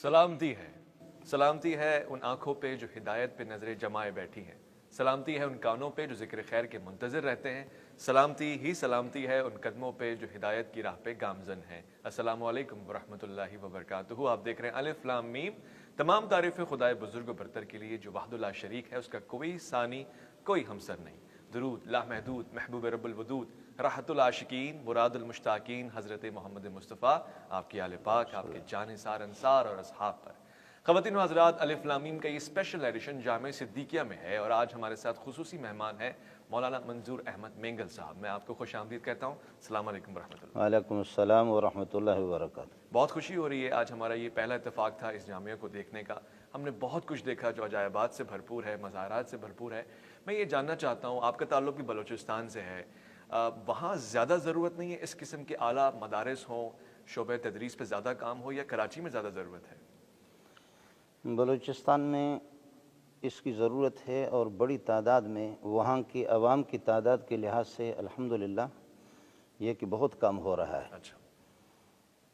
سلامتی ہے ان آنکھوں پہ جو ہدایت پہ نظریں جمائے بیٹھی ہیں، سلامتی ہے ان کانوں پہ جو ذکر خیر کے منتظر رہتے ہیں، سلامتی ہے ان قدموں پہ جو ہدایت کی راہ پہ گامزن ہیں۔ السلام علیکم ورحمۃ اللہ وبرکاتہ۔ آپ دیکھ رہے ہیں الف لام میم۔ تمام تعریفیں خدائے بزرگ و برتر کے لیے جو وحد لا شریک ہے، اس کا کوئی ثانی کوئی ہمسر نہیں۔ درود لامحدود محبوب رب الودود راحت العاشقین مراد المشتاقین حضرت محمد مصطفیٰ، آپ کی آل پاک، آپ کے جانثار انصار اور اصحاب پر۔ خواتین و حضرات، الف لام میم کا یہ اسپیشل ایڈیشن جامع صدیقیہ میں ہے اور آج ہمارے ساتھ خصوصی مہمان ہیں مولانا منظور احمد مینگل صاحب۔ میں آپ کو خوش آمدید کہتا ہوں۔ السلام علیکم ورحمۃ اللہ۔ وعلیکم السلام ورحمۃ اللہ وبرکاتہ۔ بہت خوشی ہو رہی ہے، آج ہمارا یہ پہلا اتفاق تھا اس جامعہ کو دیکھنے کا۔ ہم نے بہت کچھ دیکھا جو عجائبات سے بھرپور ہے، مزارات سے بھرپور ہے۔ میں یہ جاننا چاہتا ہوں، آپ کا تعلق بھی بلوچستان سے ہے، وہاں زیادہ ضرورت نہیں ہے اس قسم کے اعلیٰ مدارس ہوں، شعبہ تدریس پہ زیادہ کام ہو، یا کراچی میں زیادہ ضرورت ہے؟ بلوچستان میں اس کی ضرورت ہے اور بڑی تعداد میں، وہاں کی عوام کی تعداد کے لحاظ سے الحمدللہ یہ کہ بہت کم ہو رہا ہے۔ اچھا،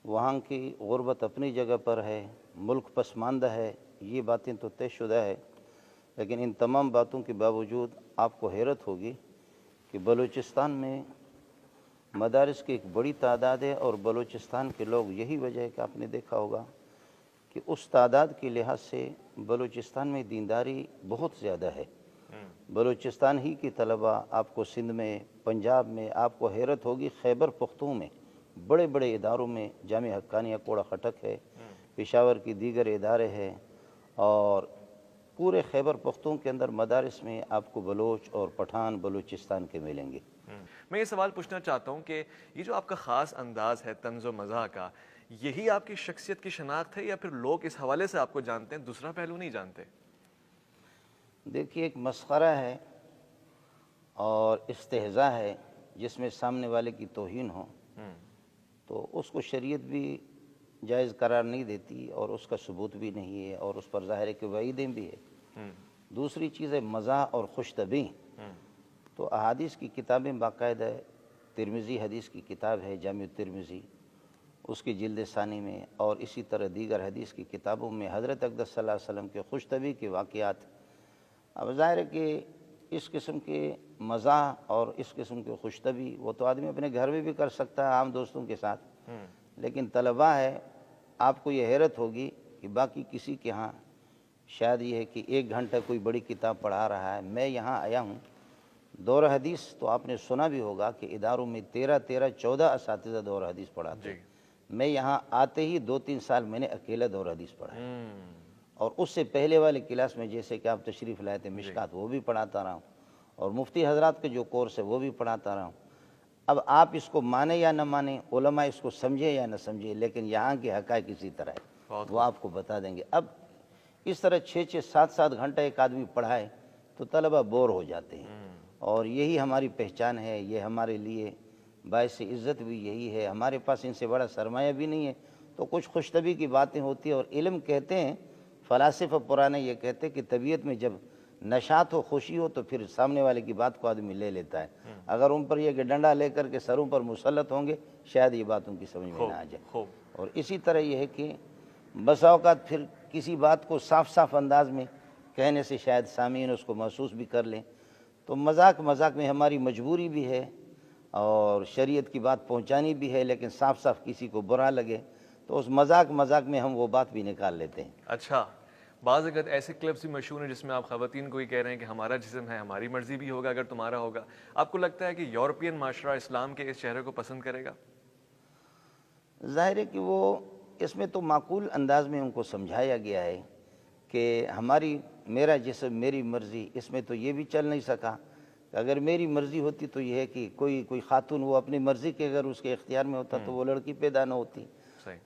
وہاں کی غربت اپنی جگہ پر ہے، ملک پسماندہ ہے، یہ باتیں تو طے شدہ ہے، لیکن ان تمام باتوں کے باوجود آپ کو حیرت ہوگی کہ بلوچستان میں مدارس کی ایک بڑی تعداد ہے، اور بلوچستان کے لوگ، یہی وجہ ہے کہ آپ نے دیکھا ہوگا کہ اس تعداد کے لحاظ سے بلوچستان میں دینداری بہت زیادہ ہے۔ بلوچستان ہی کی طلبہ آپ کو سندھ میں، پنجاب میں، آپ کو حیرت ہوگی خیبر پختون میں بڑے بڑے اداروں میں، جامعہ حقانیہ کوڑا خٹک ہے، پشاور کی دیگر ادارے ہیں، اور پورے خیبر پختون کے اندر مدارس میں آپ کو بلوچ اور پٹھان بلوچستان کے ملیں گے۔ میں یہ سوال پوچھنا چاہتا ہوں کہ یہ جو آپ کا خاص انداز ہے طنز و مزاح کا، یہی آپ کی شخصیت کی شناخت ہے، یا پھر لوگ اس حوالے سے آپ کو جانتے ہیں، دوسرا پہلو نہیں جانتے؟ دیکھیے، ایک مسخرہ ہے اور استہزاء ہے جس میں سامنے والے کی توہین ہو، تو اس کو شریعت بھی جائز قرار نہیں دیتی، اور اس کا ثبوت بھی نہیں ہے، اور اس پر ظاہر ہے کہ وعیدیں بھی ہے۔ دوسری چیز ہے مزاح اور خوش طبعی۔ تو احادیث کی کتابیں باقاعدہ، ترمذی حدیث کی کتاب ہے جامع الترمذی، اس کی جلد ثانی میں، اور اسی طرح دیگر حدیث کی کتابوں میں حضرت اقدس صلی اللہ علیہ وسلم کے خوش طبعی کے واقعات۔ اب ظاہر ہے کہ اس قسم کے مزاح اور اس قسم کے خوش طبعی وہ تو آدمی اپنے گھر میں بھی کر سکتا ہے عام دوستوں کے ساتھ، لیکن طلباء ہے، آپ کو یہ حیرت ہوگی کہ باقی کسی کے ہاں شاید یہ ہے کہ 1 گھنٹہ کوئی بڑی کتاب پڑھا رہا ہے۔ میں یہاں آیا ہوں، دور حدیث تو آپ نے سنا بھی ہوگا کہ اداروں میں 14 اساتذہ دور حدیث پڑھاتے ہیں۔ میں یہاں آتے ہی 2-3 سال میں نے اکیلا دور حدیث پڑھا ہے، اور اس سے پہلے والے کلاس میں جیسے کہ آپ تشریف لائے تھے مشکات، وہ بھی پڑھاتا رہا ہوں، اور مفتی حضرات کے جو کورس ہے وہ بھی پڑھاتا رہا ہوں۔ اب آپ اس کو مانیں یا نہ مانیں، علماء اس کو سمجھے یا نہ سمجھے، لیکن یہاں کے حقائق اسی طرح ہے، وہ آپ کو بتا دیں گے۔ اب اس طرح 6-6 7-7 گھنٹہ ایک آدمی پڑھائے تو طلبہ بور ہو جاتے ہیں، اور یہی ہماری پہچان ہے، یہ ہمارے لیے باعث عزت بھی یہی ہے۔ ہمارے پاس ان سے بڑا سرمایہ بھی نہیں ہے، تو کچھ خوش طبعی کی باتیں ہوتی ہیں، اور علم کہتے ہیں، فلاسفہ پرانے یہ کہتے ہیں کہ طبیعت میں جب نشاط ہو، خوشی ہو، تو پھر سامنے والے کی بات کو آدمی لے لیتا ہے۔ اگر ان پر یہ کہ ڈنڈا لے کر کے سروں پر مسلط ہوں گے، شاید یہ بات ان کی سمجھ میں نہ آ جائے۔ اور اسی طرح یہ ہے کہ بسا اوقات پھر کسی بات کو صاف صاف انداز میں کہنے سے شاید سامعین اس کو محسوس بھی کر لیں، تو مذاق میں ہماری مجبوری بھی ہے، اور شریعت کی بات پہنچانی بھی ہے، لیکن صاف صاف کسی کو برا لگے تو اس مذاق میں ہم وہ بات بھی نکال لیتے ہیں۔ اچھا، بعض اگر ایسے کلپس بھی مشہور ہیں جس میں آپ خواتین کو ہی کہہ رہے ہیں کہ ہمارا جسم ہے، ہماری مرضی بھی ہوگا اگر تمہارا ہوگا۔ آپ کو لگتا ہے کہ یورپین معاشرہ اسلام کے اس چہرے کو پسند کرے گا؟ ظاہر ہے کہ وہ اس میں تو معقول انداز میں ان کو سمجھایا گیا ہے کہ میرا جسم میری مرضی، اس میں تو یہ بھی چل نہیں سکا کہ اگر میری مرضی ہوتی تو یہ ہے کہ کوئی خاتون وہ اپنی مرضی کے اگر اس کے اختیار میں ہوتا تو وہ لڑکی پیدا نہ ہوتی۔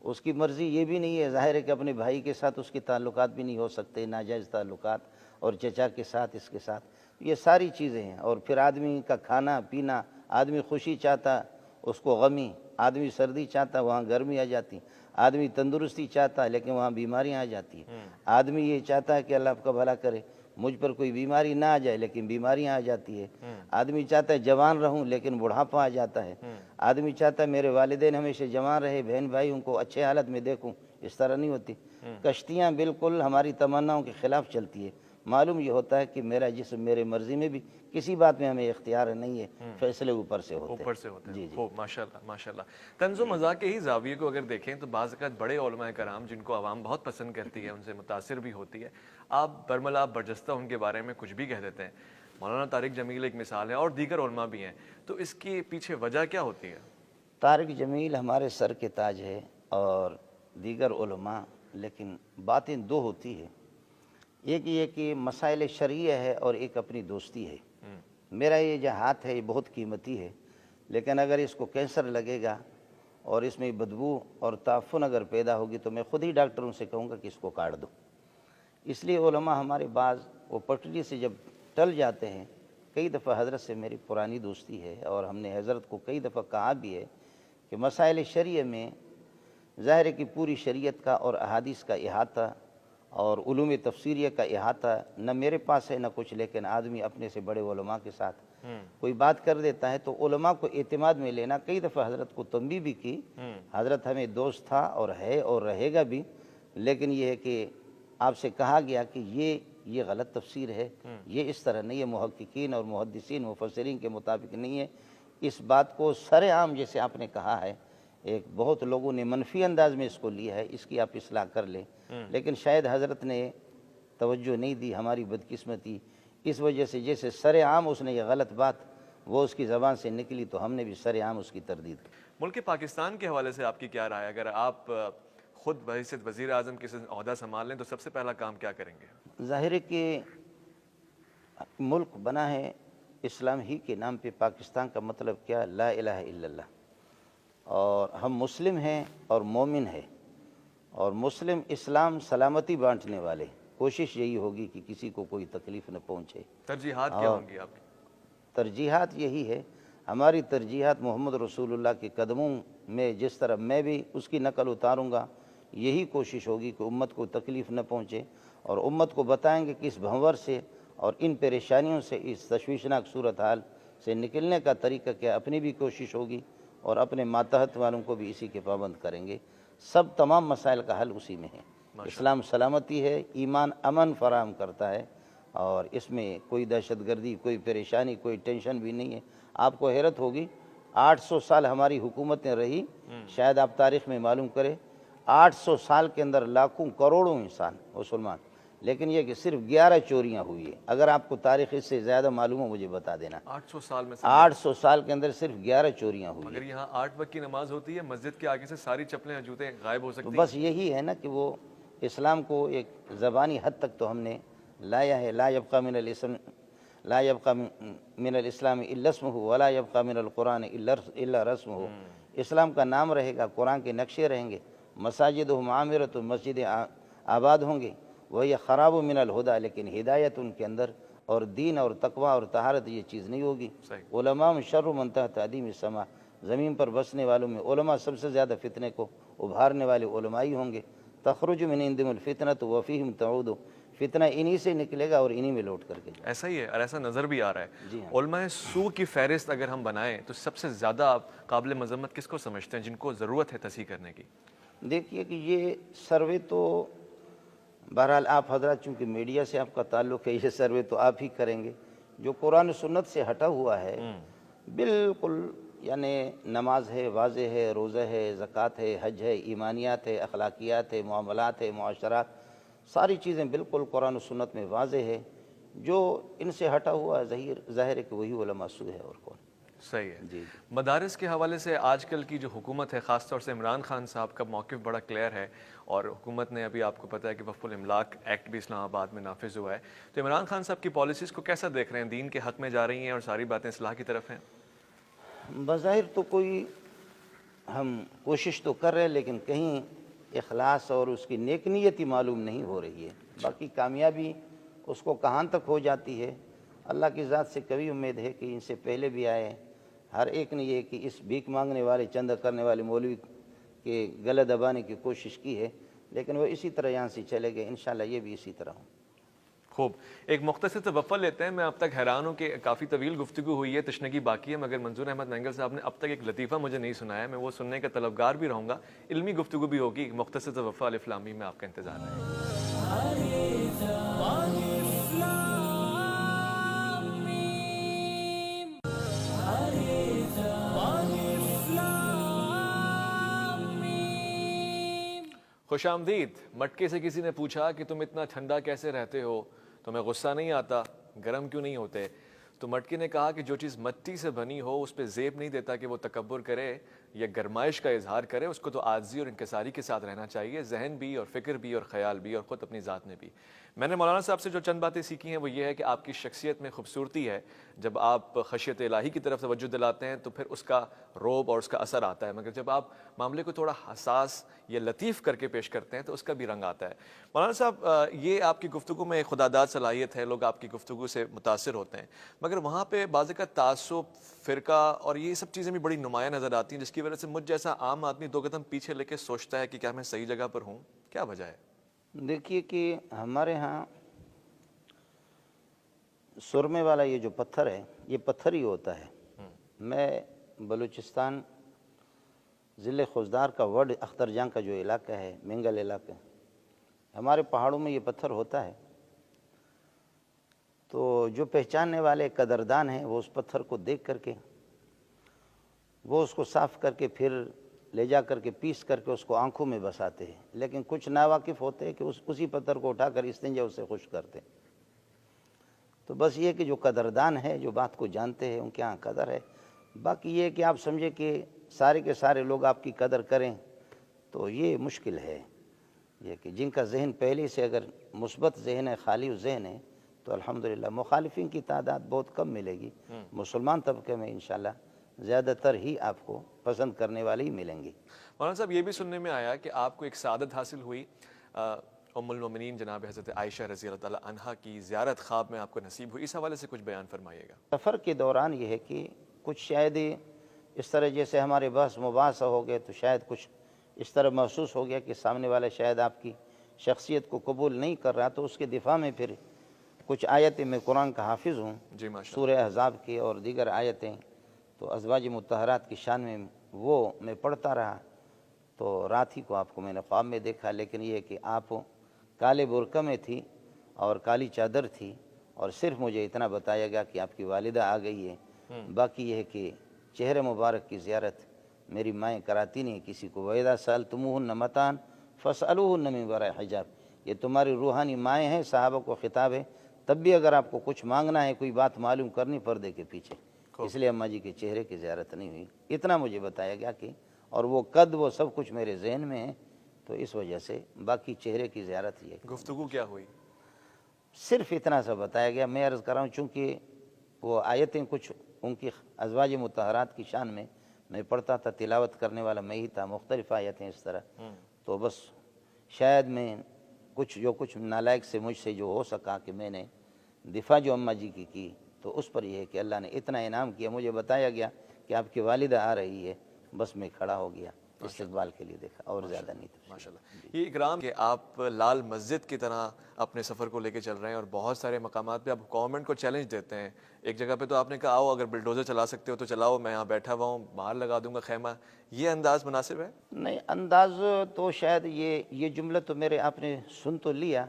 اس کی مرضی یہ بھی نہیں ہے، ظاہر ہے کہ اپنے بھائی کے ساتھ اس کے تعلقات بھی نہیں ہو سکتے، ناجائز تعلقات، اور چچا کے ساتھ، اس کے ساتھ، یہ ساری چیزیں ہیں۔ اور پھر آدمی کا کھانا پینا، آدمی خوشی چاہتا اس کو غمی، آدمی سردی چاہتا وہاں گرمی آ جاتی، آدمی تندرستی چاہتا لیکن وہاں بیماریاں آ جاتی ہیں، آدمی یہ چاہتا ہے کہ اللہ آپ کا بھلا کرے مجھ پر کوئی بیماری نہ آ جائے لیکن بیماریاں آ جاتی ہے، آدمی چاہتا ہے جوان رہوں لیکن بڑھاپا آ جاتا ہے، آدمی چاہتا ہے میرے والدین ہمیشہ جوان رہے، بہن بھائی ان کو اچھے حالت میں دیکھوں، اس طرح نہیں ہوتی۔ کشتیاں بالکل ہماری تمناؤں کے خلاف چلتی ہے. معلوم یہ ہوتا ہے کہ میرا جسم میرے مرضی میں بھی کسی بات میں ہمیں اختیار نہیں ہے, فیصلے اوپر سے ہوتے ہیں. اوپر سے ہوتے ہیں. جی جی. خوب, ماشاءاللہ ماشاءاللہ. طنز و مزاح کے ہی زاویے کو اگر دیکھیں تو بعض اوقات بڑے علماء کرام جن کو عوام بہت پسند کرتی ہے, ان سے متاثر بھی ہوتی ہے, آپ برملا برجستہ ان کے بارے میں کچھ بھی کہہ دیتے ہیں. مولانا طارق جمیل ایک مثال ہے, اور دیگر علماء بھی ہیں. تو اس کی پیچھے وجہ کیا ہوتی ہے؟ طارق جمیل ہمارے سر کے تاج ہے اور دیگر علماء, لیکن باتیں دو ہوتی ہے. ایک یہ کہ مسائل شرعیہ ہے اور ایک اپنی دوستی ہے. میرا یہ جو ہاتھ ہے یہ بہت قیمتی ہے, لیکن اگر اس کو کینسر لگے گا اور اس میں بدبو اور تعفن اگر پیدا ہوگی تو میں خود ہی ڈاکٹروں سے کہوں گا کہ اس کو کاٹ دو. اس لیے علماء ہمارے بعض وہ پٹری سے جب ٹل جاتے ہیں, کئی دفعہ حضرت سے میری پرانی دوستی ہے اور ہم نے حضرت کو کئی دفعہ کہا بھی ہے کہ مسائل شرعیہ میں ظاہر ہے کہ پوری شریعت کا اور احادیث کا احاطہ اور علوم تفسیریہ کا احاطہ نہ میرے پاس ہے نہ کچھ, لیکن آدمی اپنے سے بڑے علماء کے ساتھ کوئی بات کر دیتا ہے تو علماء کو اعتماد میں لینا. کئی دفعہ حضرت کو تنبیہ بھی کی, حضرت ہمیں دوست تھا اور ہے اور رہے گا بھی, لیکن یہ ہے کہ آپ سے کہا گیا کہ یہ غلط تفسیر ہے, یہ اس طرح نہیں ہے, محققین اور محدثین مفسرین کے مطابق نہیں ہے. اس بات کو سر عام جیسے آپ نے کہا ہے, ایک بہت لوگوں نے منفی انداز میں اس کو لیا ہے, اس کی آپ اصلاح کر لیں, لیکن شاید حضرت نے توجہ نہیں دی, ہماری بدقسمتی. اس وجہ سے جیسے سر عام اس نے یہ غلط بات وہ اس کی زبان سے نکلی تو ہم نے بھی سر عام اس کی تردید کی. ملک پاکستان کے حوالے سے آپ کی کیا رائے ہے؟ اگر آپ خود بحیثیت وزیر اعظم کسی عہدہ سنبھال لیں تو سب سے پہلا کام کیا کریں گے؟ ظاہر ہے کہ ملک بنا ہے اسلام ہی کے نام پہ, پاکستان کا مطلب کیا, لا الہ الا اللہ, اور ہم مسلم ہیں اور مومن ہیں, اور مسلم اسلام سلامتی بانٹنے والے. کوشش یہی ہوگی کہ کسی کو کوئی تکلیف نہ پہنچے. ترجیحات کیا ہوں گی آپ کی؟ ترجیحات یہی ہے, ہماری ترجیحات محمد رسول اللہ کے قدموں میں جس طرح میں بھی اس کی نقل اتاروں گا, یہی کوشش ہوگی کہ امت کو تکلیف نہ پہنچے, اور امت کو بتائیں گے کہ اس بھنور سے اور ان پریشانیوں سے, اس تشویشناک صورتحال سے نکلنے کا طریقہ کیا. اپنی بھی کوشش ہوگی اور اپنے ماتحت والوں کو بھی اسی کے پابند کریں گے. سب تمام مسائل کا حل اسی میں ہے. اسلام سلامتی ہے, ایمان امن فراہم کرتا ہے, اور اس میں کوئی دہشت گردی, کوئی پریشانی, کوئی ٹینشن بھی نہیں ہے. آپ کو حیرت ہوگی, 800 سال ہماری حکومتیں رہی, شاید آپ تاریخ میں معلوم کریں, 800 سال کے اندر لاکھوں کروڑوں انسان مسلمان, لیکن یہ کہ صرف 11 چوریاں ہوئی ہیں. اگر آپ کو تاریخ اس سے زیادہ معلوم ہو مجھے بتا دینا. 800 سال میں 800 سال کے اندر صرف 11 چوریاں ہوئی ہیں. اگر یہاں 8 وقت کی نماز ہوتی ہے, مسجد کے آگے سے ساری چپلیں جوتے غائب ہو سکتی ہیں. بس یہی ہے نا کہ وہ اسلام کو ایک زبانی حد تک تو ہم نے لایا ہے. لا يبقى من الاسلام الا اسمه ولا يبقى من القرآن الا رسمه. اسلام کا نام رہے گا, قرآن کے نقشے رہیں گے, مساجدہم عامرۃ, مسجد آباد ہوں گے, وہی خراب من الہدیٰ, لیکن ہدایت ان کے اندر اور دین اور تقوی اور طہارت یہ چیز نہیں ہوگی. علماء شر من تحت ادیم السماء, زمین پر بسنے والوں میں علماء سب سے زیادہ فتنے کو ابھارنے والے علماء ہی ہوں گے. تخرج من عندهم الفتنة وفيهم تعود, فتنہ انہی سے نکلے گا اور انہی میں لوٹ کر کے جائے. ایسا ہی ہے, اور ایسا نظر بھی آ رہا ہے. جی ہاں. علماء سو کی فہرست اگر ہم بنائیں تو سب سے زیادہ آپ قابل مذمت کس کو سمجھتے ہیں, جن کو ضرورت ہے تصحیح کرنے کی؟ دیکھیے کہ یہ سروے تو بہرحال آپ حضرات چونکہ میڈیا سے آپ کا تعلق ہے, یہ سروے تو آپ ہی کریں گے. جو قرآن و سنت سے ہٹا ہوا ہے بالکل, یعنی نماز ہے, واضح ہے, روزہ ہے, زکوٰۃ ہے, حج ہے, ایمانیات ہے, اخلاقیات ہے, معاملات ہے, معاشرات, ساری چیزیں بالکل قرآن و سنت میں واضح ہے. جو ان سے ہٹا ہوا ہے ظاہر ہے کہ وہی علماء سو ہے, اور کون. صحیح ہے. جی. مدارس کے حوالے سے آج کل کی جو حکومت ہے, خاص طور سے عمران خان صاحب کا موقف بڑا کلیئر ہے, اور حکومت نے ابھی آپ کو پتہ ہے کہ وقف الاملاک ایکٹ بھی اسلام آباد میں نافذ ہوا ہے. تو عمران خان صاحب کی پالیسیز کو کیسا دیکھ رہے ہیں؟ دین کے حق میں جا رہی ہیں اور ساری باتیں اصلاح کی طرف ہیں؟ بظاہر تو کوئی ہم کوشش تو کر رہے ہیں, لیکن کہیں اخلاص اور اس کی نیک نیتی معلوم نہیں ہو رہی ہے. باقی کامیابی اس کو کہاں تک ہو جاتی ہے, اللہ کی ذات سے کبھی امید ہے کہ ان سے پہلے بھی آئے, ہر ایک نے یہ کہ اس بھیک مانگنے والے, چندہ کرنے والے مولوی کے گلے دبانے کی کوشش کی ہے, لیکن وہ اسی طرح یہاں سے چلے گئے. انشاءاللہ یہ بھی اسی طرح ہوں. خوب، ایک مختصر سے وقفہ لیتے ہیں. میں اب تک حیران ہوں کہ کافی طویل گفتگو ہوئی ہے، تشنگی باقی ہے، مگر منظور احمد مینگل صاحب نے اب تک ایک لطیفہ مجھے نہیں سنایا. میں وہ سننے کا طلبگار بھی رہوں گا. علمی گفتگو بھی ہوگی. ایک مختصر سے وقفہ الف لام میم میں آپ کا انتظار ہے. خوش آمدید. مٹکے سے کسی نے پوچھا کہ تم اتنا ٹھنڈا کیسے رہتے ہو، تمہیں غصہ نہیں آتا، گرم کیوں نہیں ہوتے؟ تو مٹکے نے کہا کہ جو چیز مٹی سے بنی ہو اس پہ زیب نہیں دیتا کہ وہ تکبر کرے یا گرمائش کا اظہار کرے. اس کو تو عاجزی اور انکساری کے ساتھ رہنا چاہیے، ذہن بھی اور فکر بھی اور خیال بھی اور خود اپنی ذات میں بھی. میں نے مولانا صاحب سے جو چند باتیں سیکھی ہیں وہ یہ ہے کہ آپ کی شخصیت میں خوبصورتی ہے. جب آپ خشیت الہی کی طرف توجہ دلاتے ہیں تو پھر اس کا روب اور اس کا اثر آتا ہے، مگر جب آپ معاملے کو تھوڑا حساس یا لطیف کر کے پیش کرتے ہیں تو اس کا بھی رنگ آتا ہے. مولانا صاحب، یہ آپ کی گفتگو میں خداداد صلاحیت ہے، لوگ آپ کی گفتگو سے متاثر ہوتے ہیں، مگر وہاں پہ بعض کا تعصب، فرقہ اور یہ سب چیزیں بھی بڑی نمایاں نظر آتی ہیں، جس کی وجہ سے مجھ جیسا عام آدمی دو قدم پیچھے لے کے سوچتا ہے کہ کیا میں صحیح جگہ پر ہوں. کیا وجہ ہے؟ دیکھیے کہ ہمارے ہاں سرمے والا یہ جو پتھر ہے یہ پتھر ہی ہوتا ہے. میں بلوچستان ضلع خوزدار کا وڈ اخترجان کا جو علاقہ ہے، منگل علاقہ، ہمارے پہاڑوں میں یہ پتھر ہوتا ہے. تو جو پہچاننے والے قدردان ہیں وہ اس پتھر کو دیکھ کر کے وہ اس کو صاف کر کے پھر لے جا کر کے پیس کر کے اس کو آنکھوں میں بساتے ہیں. لیکن کچھ ناواقف ہوتے ہیں کہ اسی پتھر کو اٹھا کر استنجا اس سے خشک کرتے ہیں. تو بس یہ کہ جو قدردان ہے، جو بات کو جانتے ہیں، ان کے ہاں قدر ہے. باقی یہ کہ آپ سمجھے کہ سارے کے سارے لوگ آپ کی قدر کریں تو یہ مشکل ہے. یہ کہ جن کا ذہن پہلے سے اگر مثبت ذہن ہے، خالی ذہن ہے، تو الحمدللہ مخالفین کی تعداد بہت کم ملے گی. مسلمان طبقے میں انشاءاللہ زیادہ تر ہی آپ کو پسند کرنے والے ہی ملیں گے. مولانا صاحب، یہ بھی سننے میں آیا کہ آپ کو ایک سعادت حاصل ہوئی، ام المومنین جناب حضرت عائشہ رضی اللہ تعالیٰ عنہا کی زیارت خواب میں آپ کو نصیب ہوئی. اس حوالے سے کچھ بیان فرمائیے گا. سفر کے دوران یہ ہے کہ کچھ شاید اس طرح جیسے ہمارے بحث مباحثہ ہو گئے تو شاید کچھ اس طرح محسوس ہو گیا کہ سامنے والا شاید آپ کی شخصیت کو قبول نہیں کر رہا، تو اس کے دفاع میں پھر کچھ آیتیں، میں قرآن کا حافظ ہوں، جی ماشاء سورہ احزاب کی اور دیگر آیتیں، تو ازواج مطہرات کی شان میں وہ میں پڑھتا رہا. تو رات ہی کو آپ کو میں نے خواب میں دیکھا، لیکن یہ کہ آپ کالے برقع میں تھی اور کالی چادر تھی، اور صرف مجھے اتنا بتایا گیا کہ آپ کی والدہ آ گئی ہے. باقی یہ ہے کہ چہرے مبارک کی زیارت میری مائیں کراتی نہیں کسی کو. وَإِذَا سَأَلْتُمُوهُنَّ مَتَاعًا فَاسْأَلُوهُنَّ مِنْ وَرَاءِ حجاب. یہ تمہاری روحانی مائیں ہیں، صحابہ کو خطاب ہے. تب بھی اگر آپ کو کچھ مانگنا ہے، کوئی بات معلوم کرنی، پردے کے پیچھے. اس لیے اماں جی کے چہرے کی زیارت نہیں ہوئی. اتنا مجھے بتایا گیا کہ، اور وہ قد وہ سب کچھ میرے ذہن میں ہے، تو اس وجہ سے باقی چہرے کی زیارت یہ. گفتگو کیا ہوئی؟ صرف اتنا سا بتایا گیا. میں عرض کر رہا ہوں چونکہ وہ آیتیں کچھ ان کی ازواج مطہرات کی شان میں پڑھتا تھا، تلاوت کرنے والا میں ہی تھا، مختلف آیتیں اس طرح. تو بس شاید میں کچھ نالائق سے مجھ سے جو ہو سکا کہ میں نے دفاع جو اماں جی کی تو اس پر یہ ہے کہ اللہ نے اتنا انعام کیا. مجھے بتایا گیا کہ آپ کی والدہ آ رہی ہے، بس میں کھڑا ہو گیا، استقبال کے لیے دیکھا، اور زیادہ نہیں تھا. ماشاءاللہ. یہ اکرام کہ آپ لال مسجد کی طرح اپنے سفر کو لے کے چل رہے ہیں، اور بہت سارے مقامات پہ آپ گورنمنٹ کو چیلنج دیتے ہیں. ایک جگہ پہ تو آپ نے کہا آؤ اگر بلڈوزر چلا سکتے ہو تو چلاؤ، میں یہاں بیٹھا ہوا ہوں، باہر لگا دوں گا خیمہ. یہ انداز مناسب ہے؟ نہیں، انداز تو شاید یہ جملہ تو میرے آپ نے سن تو لیا،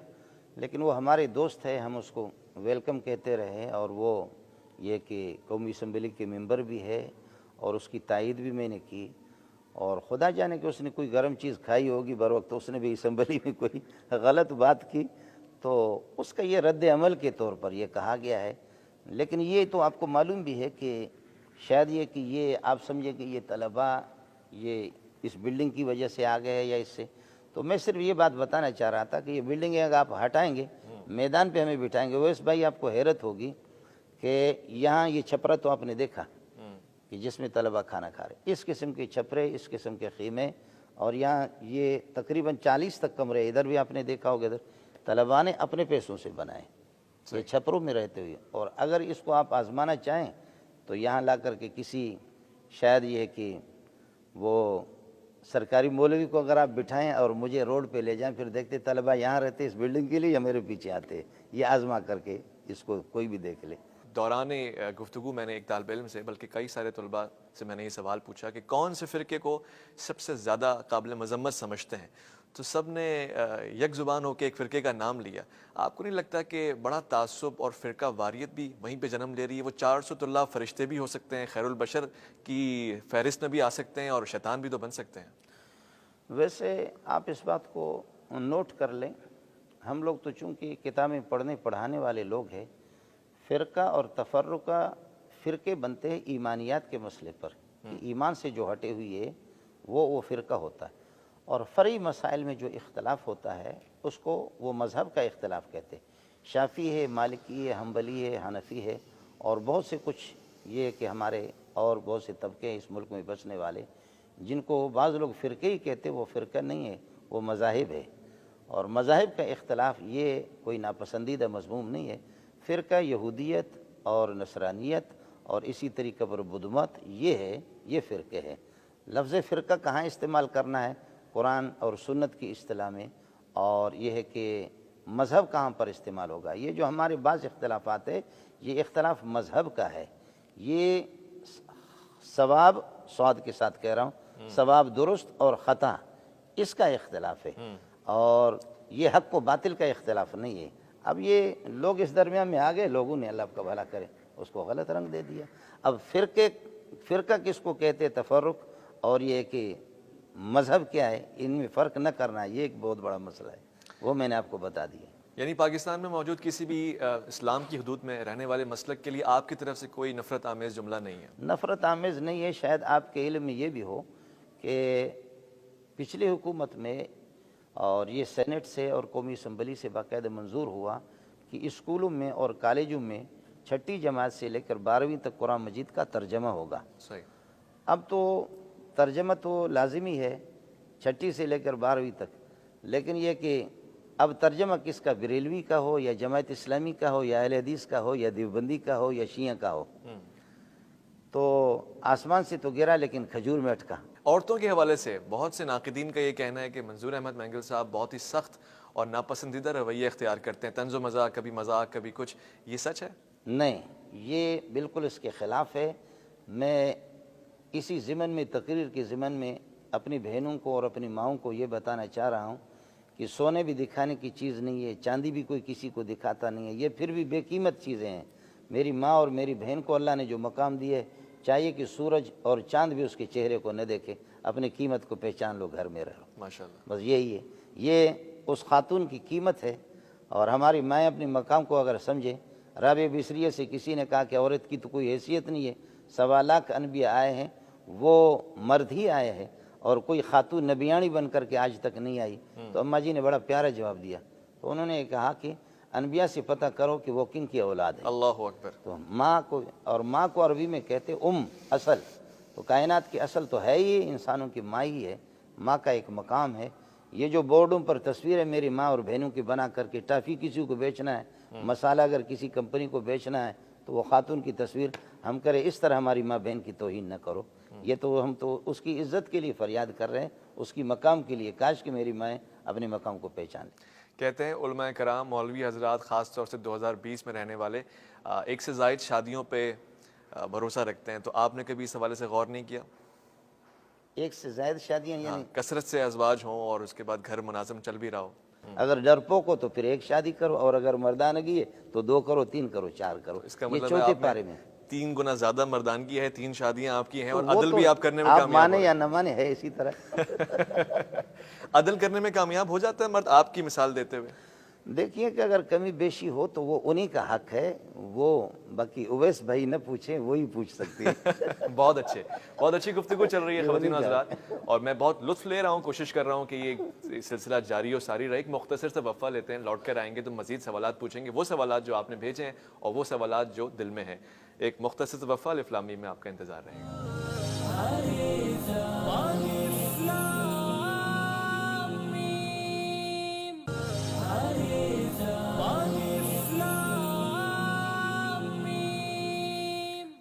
لیکن وہ ہمارے دوست ہے، ہم اس کو ویلکم کہتے رہے. اور وہ یہ کہ قومی اسمبلی کے ممبر بھی ہے، اور اس کی تائید بھی میں نے کی. اور خدا جانے کہ اس نے کوئی گرم چیز کھائی ہوگی بر وقت، اس نے بھی اسمبلی میں کوئی غلط بات کی، تو اس کا یہ رد عمل کے طور پر یہ کہا گیا ہے. لیکن یہ تو آپ کو معلوم بھی ہے کہ شاید یہ کہ یہ آپ سمجھے کہ یہ طلباء یہ اس بلڈنگ کی وجہ سے آ گئے یا اس سے. تو میں صرف یہ بات بتانا چاہ رہا تھا کہ یہ بلڈنگ اگر آپ ہٹائیں گے، میدان پہ ہمیں بٹھائیں گے. ویس بھائی آپ کو حیرت ہوگی کہ یہاں یہ چھپرا تو آپ نے دیکھا کہ جس میں طلباء کھانا کھا رہے، اس قسم کے چھپرے، اس قسم کے خیمے، اور یہاں یہ تقریباً 40 تک کمرے، ادھر بھی آپ نے دیکھا ہوگا، ادھر طلباء نے اپنے پیسوں سے بنائے یہ چھپروں میں رہتے ہوئے. اور اگر اس کو آپ آزمانا چاہیں تو یہاں لا کر کے کسی شاید یہ کہ وہ سرکاری مولوی کو اگر آپ بٹھائیں اور مجھے روڈ پہ لے جائیں، پھر دیکھتے طلبہ یہاں رہتے اس بلڈنگ کے لیے یا میرے پیچھے آتے، یہ آزما کر کے اس کو کوئی بھی دیکھ لے۔ دوران گفتگو میں نے ایک طالب علم سے، بلکہ کئی سارے طلباء سے میں نے یہ سوال پوچھا کہ کون سے فرقے کو سب سے زیادہ قابل مذمت سمجھتے ہیں، تو سب نے یک زبان ہو کے ایک فرقے کا نام لیا۔ آپ کو نہیں لگتا کہ بڑا تعصب اور فرقہ واریت بھی وہیں پہ جنم لے رہی ہے؟ وہ 400 طلاب فرشتے بھی ہو سکتے ہیں، خیر البشر کی فہرست میں بھی آ سکتے ہیں، اور شیطان بھی تو بن سکتے ہیں۔ ویسے آپ اس بات کو نوٹ کر لیں، ہم لوگ تو چونکہ کتابیں پڑھنے پڑھانے والے لوگ ہیں، فرقہ اور تفرقہ فرقے بنتے ہیں ایمانیات کے مسئلے پر، کہ ایمان سے جو ہٹے ہوئی ہے وہ فرقہ ہوتا ہے، اور فرعی مسائل میں جو اختلاف ہوتا ہے اس کو وہ مذہب کا اختلاف کہتے ہیں۔ شافعی ہے، مالکی ہے، حنبلی ہے، حنفی ہے، اور بہت سے کچھ یہ کہ ہمارے اور بہت سے طبقے ہیں اس ملک میں بسنے والے، جن کو بعض لوگ فرقے ہی کہتے، وہ فرقہ نہیں ہے، وہ مذاہب ہے۔ اور مذاہب کا اختلاف یہ کوئی ناپسندیدہ مضموم نہیں ہے۔ فرقہ یہودیت اور نصرانیت اور اسی طریقے پر بدھ مت، یہ ہے، یہ فرقے ہیں۔ لفظ فرقہ کہاں استعمال کرنا ہے؟ قرآن اور سنت کی اصطلاح میں، اور یہ ہے کہ مذہب کہاں پر استعمال ہوگا؟ یہ جو ہمارے بعض اختلافات ہیں، یہ اختلاف مذہب کا ہے۔ یہ ثواب، صاد کے ساتھ کہہ رہا ہوں، ثواب درست اور خطا، اس کا اختلاف ہے، اور یہ حق و باطل کا اختلاف نہیں ہے۔ اب یہ لوگ اس درمیان میں آ گئے، لوگوں نے، اللہ آپ کا بھلا کرے، اس کو غلط رنگ دے دیا۔ اب فرقہ کس کو کہتے، تفرق، اور یہ کہ مذہب کیا ہے، ان میں فرق نہ کرنا، یہ ایک بہت بڑا مسئلہ ہے، وہ میں نے آپ کو بتا دیا۔ یعنی پاکستان میں موجود کسی بھی اسلام کی حدود میں رہنے والے مسلک کے لیے آپ کی طرف سے کوئی نفرت آمیز جملہ نہیں ہے؟ نفرت آمیز نہیں ہے۔ شاید آپ کے علم میں یہ بھی ہو کہ پچھلی حکومت میں، اور یہ سینٹ سے اور قومی اسمبلی سے باقاعدہ منظور ہوا کہ اسکولوں میں اور کالجوں میں 6ٹھی جماعت سے لے کر 12ویں تک قرآن مجید کا ترجمہ ہوگا۔ صحیح۔ اب تو ترجمہ تو لازمی ہے 6ٹھی سے لے کر 12ویں تک، لیکن یہ کہ اب ترجمہ کس کا، بریلوی کا ہو یا جماعت اسلامی کا ہو یا اہل حدیث کا ہو یا دیوبندی کا ہو یا شیعہ کا ہو، تو آسمان سے تو گرا لیکن کھجور میں اٹکا۔ عورتوں کے حوالے سے بہت سے ناقدین کا یہ کہنا ہے کہ منظور احمد مینگل صاحب بہت ہی سخت اور ناپسندیدہ رویہ اختیار کرتے ہیں، طنز و مزاح، کبھی مذاق کبھی کچھ، یہ سچ ہے؟ نہیں، یہ بالکل اس کے خلاف ہے۔ میں اسی ضمن میں، تقریر کے ضمن میں اپنی بہنوں کو اور اپنی ماؤں کو یہ بتانا چاہ رہا ہوں کہ سونے بھی دکھانے کی چیز نہیں ہے، چاندی بھی کوئی کسی کو دکھاتا نہیں ہے، یہ پھر بھی بے قیمت چیزیں ہیں۔ میری ماں اور میری بہن کو اللہ نے جو مقام دیے، چاہیے کہ سورج اور چاند بھی اس کے چہرے کو نہ دیکھے، اپنی قیمت کو پہچان لو، گھر میں رہو۔ ماشاءاللہ۔ بس یہی ہے، یہ اس خاتون کی قیمت ہے۔ اور ہماری مائیں اپنے مقام کو اگر سمجھے، رابعہ بصریہ سے کسی نے کہا کہ عورت کی تو کوئی حیثیت نہیں ہے، 1.25 لاکھ انبیاء آئے ہیں، وہ مرد ہی آئے ہیں، اور کوئی خاتون نبیانی بن کر کے آج تک نہیں آئی۔ تو اماں جی نے بڑا پیارا جواب دیا، تو انہوں نے کہا کہ انبیاء سے پتہ کرو کہ وہ کن کی اولاد ہے۔ اللہ اکبر۔ تو ماں کو، اور ماں کو عربی میں کہتے اصل، تو کائنات کی اصل تو ہے ہی انسانوں کی ماں ہی ہے، ماں کا ایک مقام ہے۔ یہ جو بورڈوں پر تصویریں میری ماں اور بہنوں کی بنا کر کے ٹافی کسی کو بیچنا ہے، مسالہ اگر کسی کمپنی کو بیچنا ہے، تو وہ خاتون کی تصویر ہم کرے، اس طرح ہماری ماں بہن کی توہین نہ کرو۔ یہ تو ہم تو اس کی عزت کے لیے فریاد کر رہے ہیں، اس کی مقام کے لیے، کاش کہ میری مائیں اپنے مقام کو پہچان لیں۔ کہتے ہیں علماء کرام، مولوی حضرات، خاص طور سے 2020 میں رہنے والے، ایک سے زائد شادیوں پہ بھروسہ رکھتے ہیں، تو آپ نے کبھی اس حوالے سے غور نہیں کیا؟ ایک سے زائد شادیاں یعنی کثرت سے ازواج ہوں اور اس کے بعد گھر منظم چل بھی رہا ہو؟ اگر ڈرپوک ہو تو پھر ایک شادی کرو، اور اگر مردانگی ہے تو 2 کرو، 3 کرو، 4 کرو۔ اس کا یہ مطلب چوتھے ہے پارے میں 3 گنا زیادہ مردانگی ہے، 3 شادیاں آپ کی ہیں، اور وہ عدل تو بھی آپ کرنے میں آپ کامیاب مانے ہو یا نہ مانے ہے اسی طرح۔ عدل کرنے میں کامیاب ہو جاتا ہے مرد، آپ کی مثال دیتے ہوئے؟ دیکھیے کہ اگر کمی بیشی ہو تو وہ انہی کا حق ہے، وہ باقی اویس بھائی نہ پوچھیں، وہی پوچھ سکتے ہیں۔ بہت اچھی گفتگو چل رہی ہے خواتین و حضرات، اور میں بہت لطف لے رہا ہوں، کوشش کر رہا ہوں کہ یہ سلسلہ جاری و ساری رہے۔ ایک مختصر سے وقفہ لیتے ہیں، لوٹ کر آئیں گے تو مزید سوالات پوچھیں گے، وہ سوالات جو آپ نے بھیجے ہیں اور وہ سوالات جو دل میں ہیں۔ ایک مختصر سے وقفہ، الف لام میم میں آپ کا انتظار رہے گا۔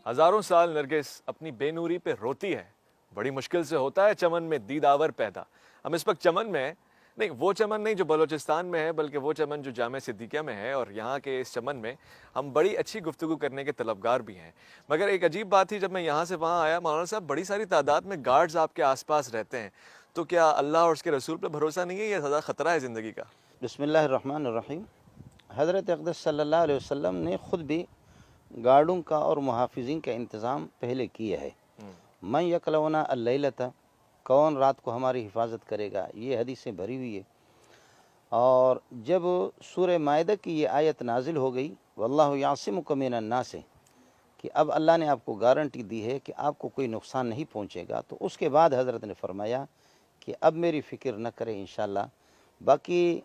ہزاروں سال نرگس اپنی بے نوری پہ روتی ہے، بڑی مشکل سے ہوتا ہے چمن میں دیداور پیدا. ہم اس وقت چمن میں ہیں، نہیں وہ چمن نہیں جو بلوچستان میں ہے، بلکہ وہ چمن جو جامعہ صدیقیہ میں ہے، اور یہاں کے اس چمن میں ہم بڑی اچھی گفتگو کرنے کے طلبگار بھی ہیں. مگر ایک عجیب بات تھی، جب میں یہاں سے وہاں آیا مولانا صاحب، بڑی ساری تعداد میں گارڈز آپ کے آس پاس رہتے ہیں. تو کیا اللہ اور اس کے رسول پہ بھروسہ نہیں ہے، یہ زیادہ خطرہ ہے زندگی کا؟ بسم اللہ الرحمن الرحیم. حضرت اقدس صلی اللہ علیہ وسلم نے خود بھی گارڈوں کا اور محافظین کا انتظام پہلے کیا ہے. من یکلونا اللیلۃ، کون رات کو ہماری حفاظت کرے گا، یہ حدیثیں بھری ہوئی ہے. اور جب سورہ مائدہ کی یہ آیت نازل ہو گئی، واللہ یعصمک من الناس، کہ اب اللہ نے آپ کو گارنٹی دی ہے کہ آپ کو کوئی نقصان نہیں پہنچے گا، تو اس کے بعد حضرت نے فرمایا کہ اب میری فکر نہ کریں انشاءاللہ. باقی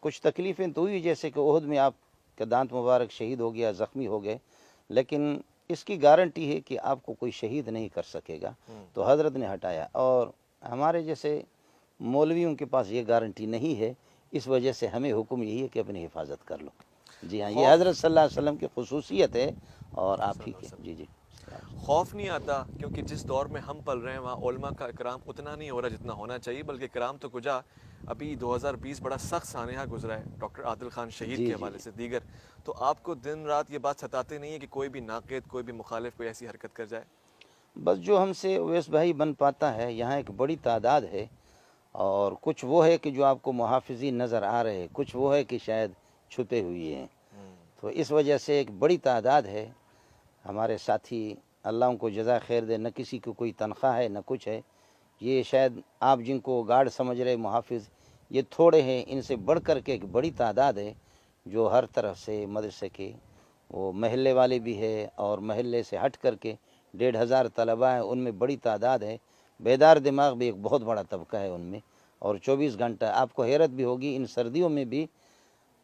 کچھ تکلیفیں تو ہوئی، جیسے کہ احد میں آپ کا دانت مبارک شہید ہو گیا، زخمی ہو گئے، لیکن اس کی گارنٹی ہے کہ آپ کو کوئی شہید نہیں کر سکے گا، تو حضرت نے ہٹایا. اور ہمارے جیسے مولویوں کے پاس یہ گارنٹی نہیں ہے، اس وجہ سے ہمیں حکم یہی ہے کہ اپنی حفاظت کر لو. جی ہاں، یہ حضرت صلی اللہ علیہ وسلم کی خصوصیت ہے اور آپ ہی کی. جی جی. خوف نہیں آتا؟ کیونکہ جس دور میں ہم پل رہے ہیں وہاں علماء کا اکرام اتنا نہیں ہو رہا جتنا ہونا چاہیے، بلکہ اکرام تو کجا، ابھی 2020 بڑا سخت سانحہ گزرا ہے ڈاکٹر عادل خان شہید کے حوالے سے دیگر. تو آپ کو دن رات یہ بات ستاتے نہیں ہے کہ کوئی بھی ناقد، کوئی بھی مخالف کوئی ایسی حرکت کر جائے؟ بس جو ہم سے اویس بھائی بن پاتا ہے، یہاں ایک بڑی تعداد ہے، اور کچھ وہ ہے کہ جو آپ کو محافظین نظر آ رہے ہیں، کچھ وہ ہے کہ شاید چھپے ہوئے ہیں. تو اس وجہ سے ایک بڑی تعداد ہے ہمارے ساتھی، اللہ ان کو جزا خیر دے، نہ کسی کو کوئی تنخواہ ہے نہ کچھ ہے. یہ شاید آپ جن کو گارڈ سمجھ رہے محافظ، یہ تھوڑے ہیں، ان سے بڑھ کر کے ایک بڑی تعداد ہے جو ہر طرف سے مدرسے کے، وہ محلے والے بھی ہے اور محلے سے ہٹ کر کے 1,500 طلباء ہیں، ان میں بڑی تعداد ہے. بیدار دماغ بھی ایک بہت بڑا طبقہ ہے ان میں، اور 24 گھنٹہ آپ کو حیرت بھی ہوگی، ان سردیوں میں بھی